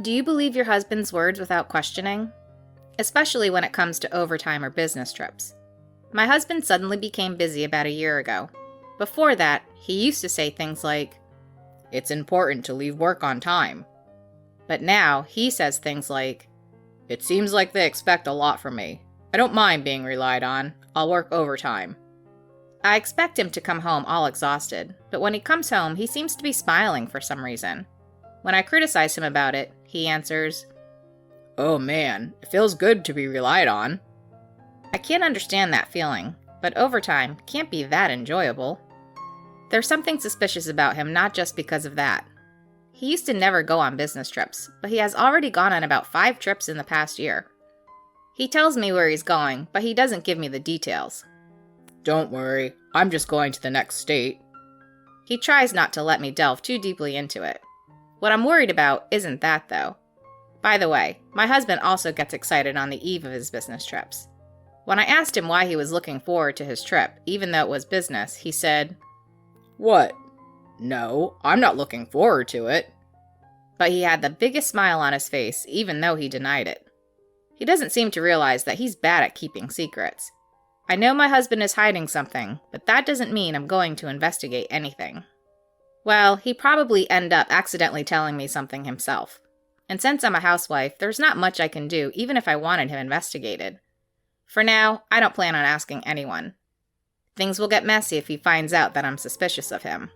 Do you believe your husband's words without questioning? Especially when it comes to overtime or business trips. My husband suddenly became busy about a year ago. Before that, he used to say things like, "It's important to leave work on time." But now, he says things like, "It seems like they expect a lot from me. I don't mind being relied on. I'll work overtime." I expect him to come home all exhausted, but when he comes home, he seems to be smiling for some reason. When I criticize him about it, he answers, "Oh man, it feels good to be relied on." I can't understand that feeling, but overtime can't be that enjoyable. There's something suspicious about him, not just because of that. He used to never go on business trips, but he has already gone on about 5 trips in the past year. He tells me where he's going, but he doesn't give me the details. "Don't worry, I'm just going to the next state." He tries not to let me delve too deeply into it. What I'm worried about isn't that, though. By the way, my husband also gets excited on the eve of his business trips. When I asked him why he was looking forward to his trip, even though it was business, he said, "What? No, I'm not looking forward to it." But he had the biggest smile on his face, even though he denied it. He doesn't seem to realize that he's bad at keeping secrets. I know my husband is hiding something, but that doesn't mean I'm going to investigate anything. Well, he probably end up accidentally telling me something himself. And since I'm a housewife, there's not much I can do even if I wanted him investigated. For now, I don't plan on asking anyone. Things will get messy if he finds out that I'm suspicious of him.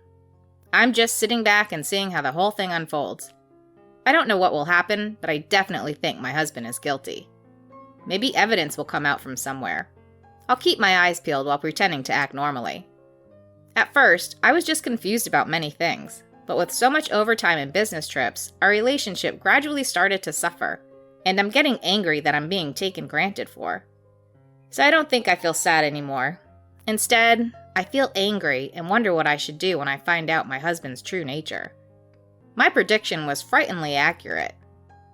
I'm just sitting back and seeing how the whole thing unfolds. I don't know what will happen, but I definitely think my husband is guilty. Maybe evidence will come out from somewhere. I'll keep my eyes peeled while pretending to act normally. At first, I was just confused about many things, but with so much overtime and business trips, our relationship gradually started to suffer, and I'm getting angry that I'm being taken granted for. So I don't think I feel sad anymore. Instead, I feel angry and wonder what I should do when I find out my husband's true nature. My prediction was frighteningly accurate.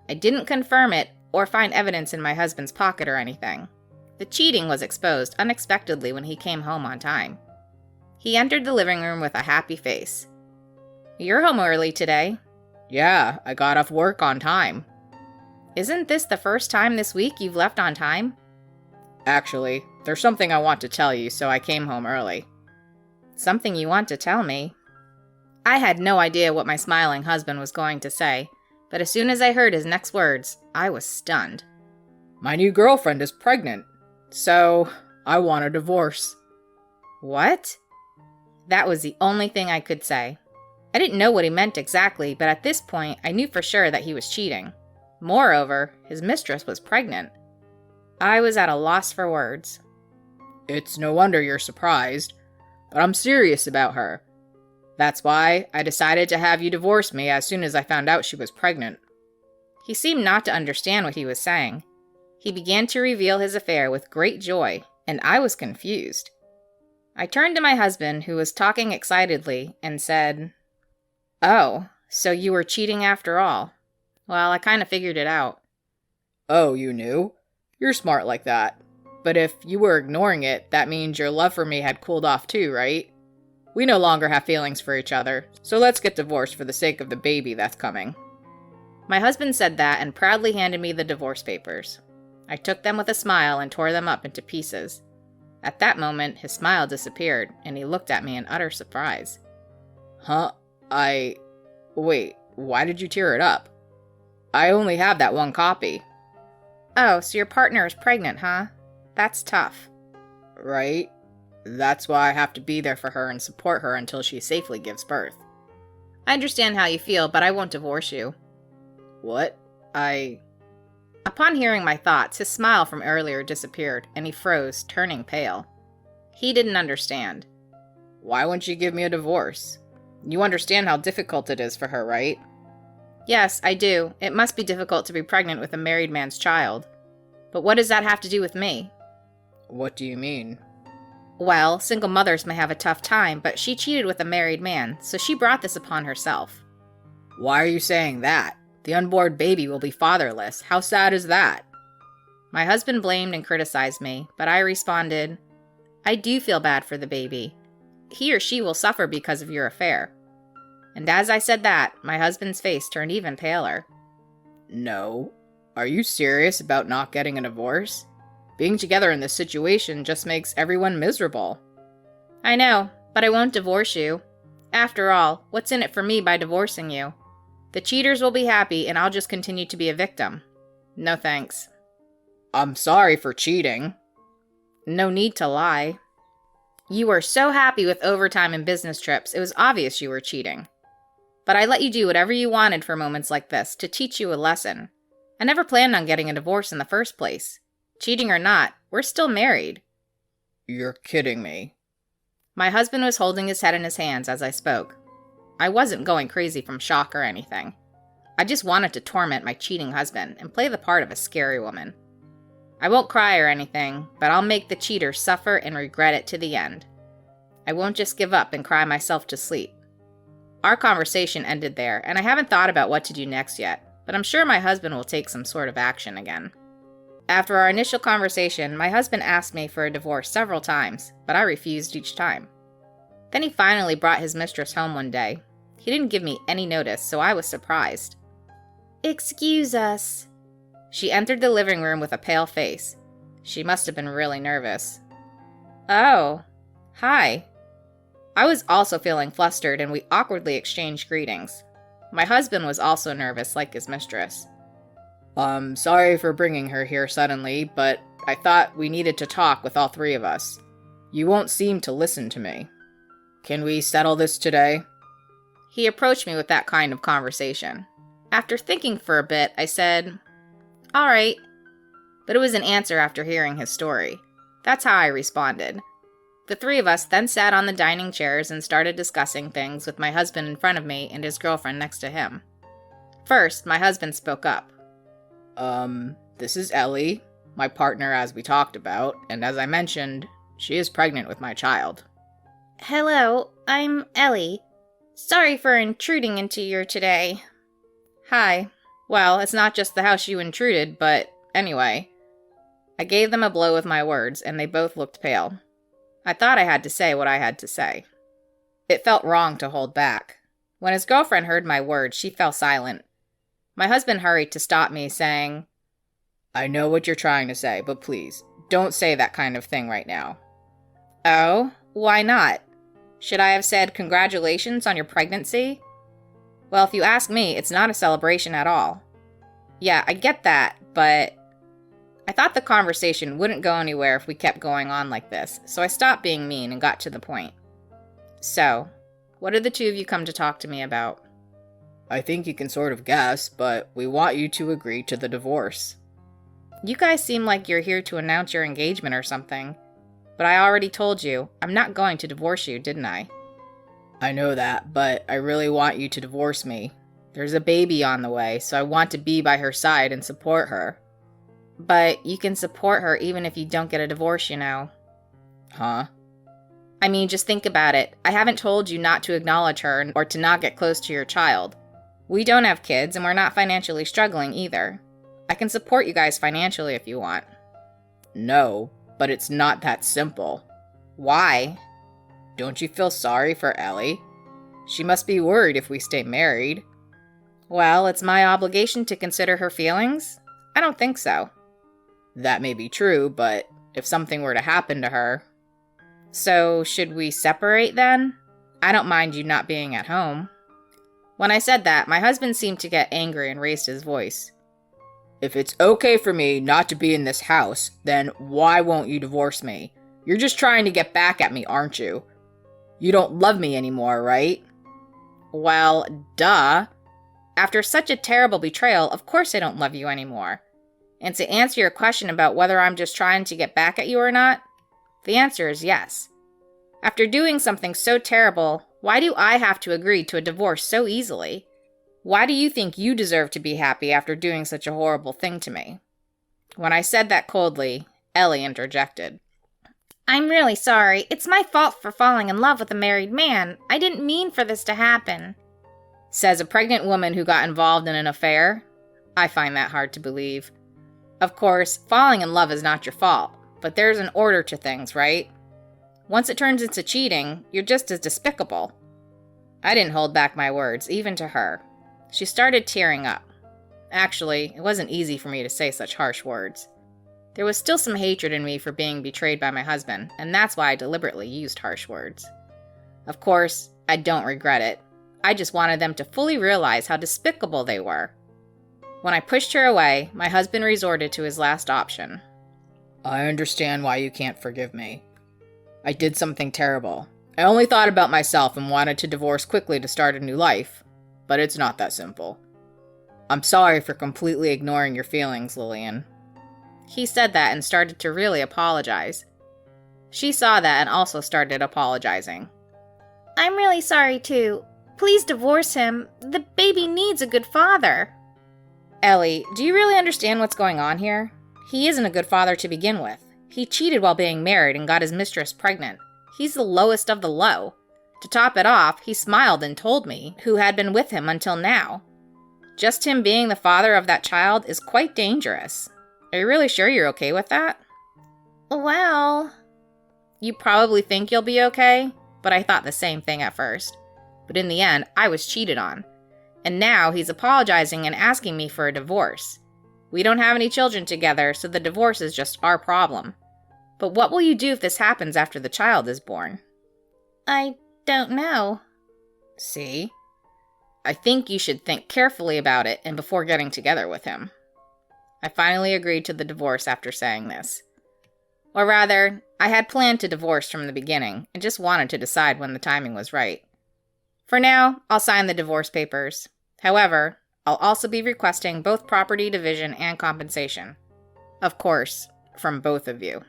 I didn't confirm it or find evidence in my husband's pocket or anything. The cheating was exposed unexpectedly when he came home on time. He entered the living room with a happy face. "You're home early today." "Yeah, I got off work on time." "Isn't this the first time this week you've left on time?" "Actually, there's something I want to tell you, so I came home early." "Something you want to tell me?" I had no idea what my smiling husband was going to say, but as soon as I heard his next words, I was stunned. "My new girlfriend is pregnant, so I want a divorce." What? That was the only thing I could say. I didn't know what he meant exactly, but at this point, I knew for sure that he was cheating. Moreover, his mistress was pregnant. I was at a loss for words. "It's no wonder you're surprised, but I'm serious about her. That's why I decided to have you divorce me as soon as I found out she was pregnant." He seemed not to understand what he was saying. He began to reveal his affair with great joy, and I was confused. I turned to my husband, who was talking excitedly, and said, "Oh, so you were cheating after all. Well, I kind of figured it out." "Oh, you knew? You're smart like that. But if you were ignoring it, that means your love for me had cooled off too, right? We no longer have feelings for each other, so let's get divorced for the sake of the baby that's coming." My husband said that and proudly handed me the divorce papers. I took them with a smile and tore them up into pieces. At that moment, his smile disappeared, and he looked at me in utter surprise. "Huh? Wait, why did you tear it up? I only have that one copy." "Oh, so your partner is pregnant, huh? That's tough." "Right? That's why I have to be there for her and support her until she safely gives birth." "I understand how you feel, but I won't divorce you." "What? Upon hearing my thoughts, his smile from earlier disappeared, and he froze, turning pale. He didn't understand. "Why won't you give me a divorce? You understand how difficult it is for her, right?" "Yes, I do. It must be difficult to be pregnant with a married man's child. But what does that have to do with me?" "What do you mean?" "Well, single mothers may have a tough time, but she cheated with a married man, so she brought this upon herself." "Why are you saying that? The unborn baby will be fatherless. How sad is that?" My husband blamed and criticized me, but I responded, "I do feel bad for the baby. He or she will suffer because of your affair." And as I said that, my husband's face turned even paler. No. Are you serious about not getting a divorce? Being together in this situation just makes everyone miserable. I know, but I won't divorce you. After all, what's in it for me by divorcing you? The cheaters will be happy and I'll just continue to be a victim. No thanks. I'm sorry for cheating. No need to lie. You were so happy with overtime and business trips, it was obvious you were cheating. But I let you do whatever you wanted for moments like this to teach you a lesson. I never planned on getting a divorce in the first place. Cheating or not, we're still married. You're kidding me. My husband was holding his head in his hands as I spoke. I wasn't going crazy from shock or anything. I just wanted to torment my cheating husband and play the part of a scary woman. I won't cry or anything, but I'll make the cheater suffer and regret it to the end. I won't just give up and cry myself to sleep. Our conversation ended there, and I haven't thought about what to do next yet, but I'm sure my husband will take some sort of action again. After our initial conversation, my husband asked me for a divorce several times, but I refused each time. Then he finally brought his mistress home one day. He didn't give me any notice, so I was surprised. "Excuse us." She entered the living room with a pale face. She must have been really nervous. "Oh, hi." I was also feeling flustered, and we awkwardly exchanged greetings. My husband was also nervous, like his mistress. I'm sorry for bringing her here suddenly, but I thought we needed to talk with all three of us. You won't seem to listen to me. Can we settle this today? He approached me with that kind of conversation. After thinking for a bit, I said, "All right." But it was an answer after hearing his story. That's how I responded. The three of us then sat on the dining chairs and started discussing things with my husband in front of me and his girlfriend next to him. First, my husband spoke up. This is Ellie, my partner as we talked about, and as I mentioned, she is pregnant with my child. "Hello, I'm Ellie. Sorry for intruding into your today." "Hi. Well, it's not just the house you intruded, but anyway." I gave them a blow with my words, and they both looked pale. I thought I had to say what I had to say. It felt wrong to hold back. When his girlfriend heard my words, she fell silent. My husband hurried to stop me, saying, I know what you're trying to say, but please, don't say that kind of thing right now. "Oh, why not? Should I have said congratulations on your pregnancy?" Well, if you ask me, it's not a celebration at all. Yeah, I get that, but I thought the conversation wouldn't go anywhere if we kept going on like this, so I stopped being mean and got to the point. "So, what did the two of you come to talk to me about?" I think you can sort of guess, but we want you to agree to the divorce. You guys seem like you're here to announce your engagement or something. But I already told you, I'm not going to divorce you, didn't I? I know that, but I really want you to divorce me. There's a baby on the way, so I want to be by her side and support her. But you can support her even if you don't get a divorce, you know. Huh? I mean, just think about it. I haven't told you not to acknowledge her or to not get close to your child. We don't have kids, and we're not financially struggling either. I can support you guys financially if you want. No, but it's not that simple. Why? Don't you feel sorry for Ellie? She must be worried if we stay married. Well, it's my obligation to consider her feelings? I don't think so. That may be true, but if something were to happen to her... So, should we separate then? I don't mind you not being at home. When I said that, my husband seemed to get angry and raised his voice. If it's okay for me not to be in this house, then why won't you divorce me? You're just trying to get back at me, aren't you? You don't love me anymore, right? Well, duh. After such a terrible betrayal, of course I don't love you anymore. And to answer your question about whether I'm just trying to get back at you or not, the answer is yes. After doing something so terrible, why do I have to agree to a divorce so easily? Why do you think you deserve to be happy after doing such a horrible thing to me? When I said that coldly, Ellie interjected. "I'm really sorry. It's my fault for falling in love with a married man. I didn't mean for this to happen." Says a pregnant woman who got involved in an affair? I find that hard to believe. Of course, falling in love is not your fault, but there's an order to things, right? Once it turns into cheating, you're just as despicable. I didn't hold back my words, even to her. She started tearing up. Actually, it wasn't easy for me to say such harsh words. There was still some hatred in me for being betrayed by my husband, and that's why I deliberately used harsh words. Of course, I don't regret it. I just wanted them to fully realize how despicable they were. When I pushed her away, my husband resorted to his last option. I understand why you can't forgive me. I did something terrible. I only thought about myself and wanted to divorce quickly to start a new life. But it's not that simple. I'm sorry for completely ignoring your feelings, Lillian. He said that and started to really apologize. She saw that and also started apologizing. I'm really sorry too. Please divorce him. The baby needs a good father. Ellie, do you really understand what's going on here? He isn't a good father to begin with. He cheated while being married and got his mistress pregnant. He's the lowest of the low. To top it off, he smiled and told me who had been with him until now. Just him being the father of that child is quite dangerous. Are you really sure you're okay with that? Well, you probably think you'll be okay, but I thought the same thing at first. But in the end, I was cheated on. And now he's apologizing and asking me for a divorce. We don't have any children together, so the divorce is just our problem. But what will you do if this happens after the child is born? I don't know. See? I think you should think carefully about it and before getting together with him. I finally agreed to the divorce after saying this. Or rather, I had planned to divorce from the beginning and just wanted to decide when the timing was right. For now, I'll sign the divorce papers. However, I'll also be requesting both property division and compensation. Of course, from both of you.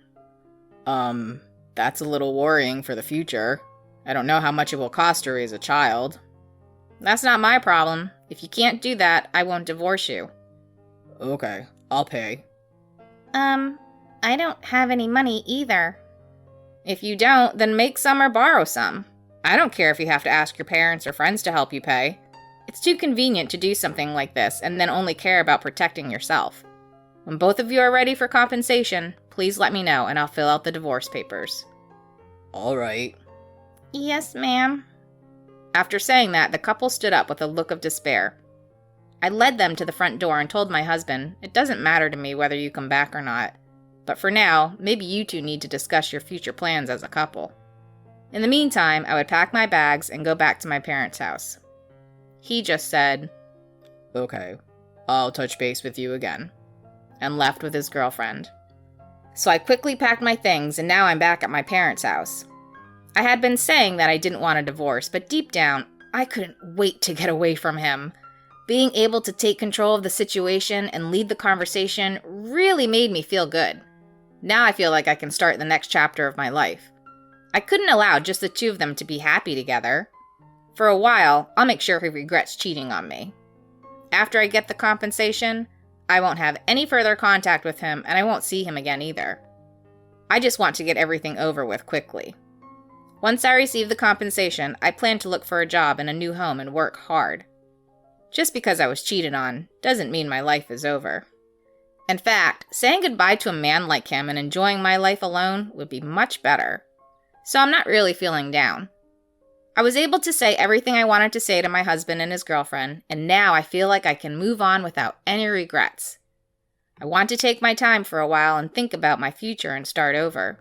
That's a little worrying for the future. I don't know how much it will cost to raise a child. That's not my problem. If you can't do that, I won't divorce you. Okay, I'll pay. I don't have any money either. If you don't, then make some or borrow some. I don't care if you have to ask your parents or friends to help you pay. It's too convenient to do something like this and then only care about protecting yourself. When both of you are ready for compensation, please let me know and I'll fill out the divorce papers. All right. Yes, ma'am. After saying that, the couple stood up with a look of despair. I led them to the front door and told my husband, it doesn't matter to me whether you come back or not. But for now, maybe you two need to discuss your future plans as a couple. In the meantime, I would pack my bags and go back to my parents' house. He just said, Okay, I'll touch base with you again, and left with his girlfriend. So I quickly packed my things and now I'm back at my parents' house. I had been saying that I didn't want a divorce, but deep down, I couldn't wait to get away from him. Being able to take control of the situation and lead the conversation really made me feel good. Now I feel like I can start the next chapter of my life. I couldn't allow just the two of them to be happy together. For a while, I'll make sure he regrets cheating on me. After I get the compensation, I won't have any further contact with him and I won't see him again either. I just want to get everything over with quickly. Once I receive the compensation, I plan to look for a job in a new home and work hard. Just because I was cheated on doesn't mean my life is over. In fact, saying goodbye to a man like him and enjoying my life alone would be much better. So I'm not really feeling down. I was able to say everything I wanted to say to my husband and his girlfriend, and now I feel like I can move on without any regrets. I want to take my time for a while and think about my future and start over.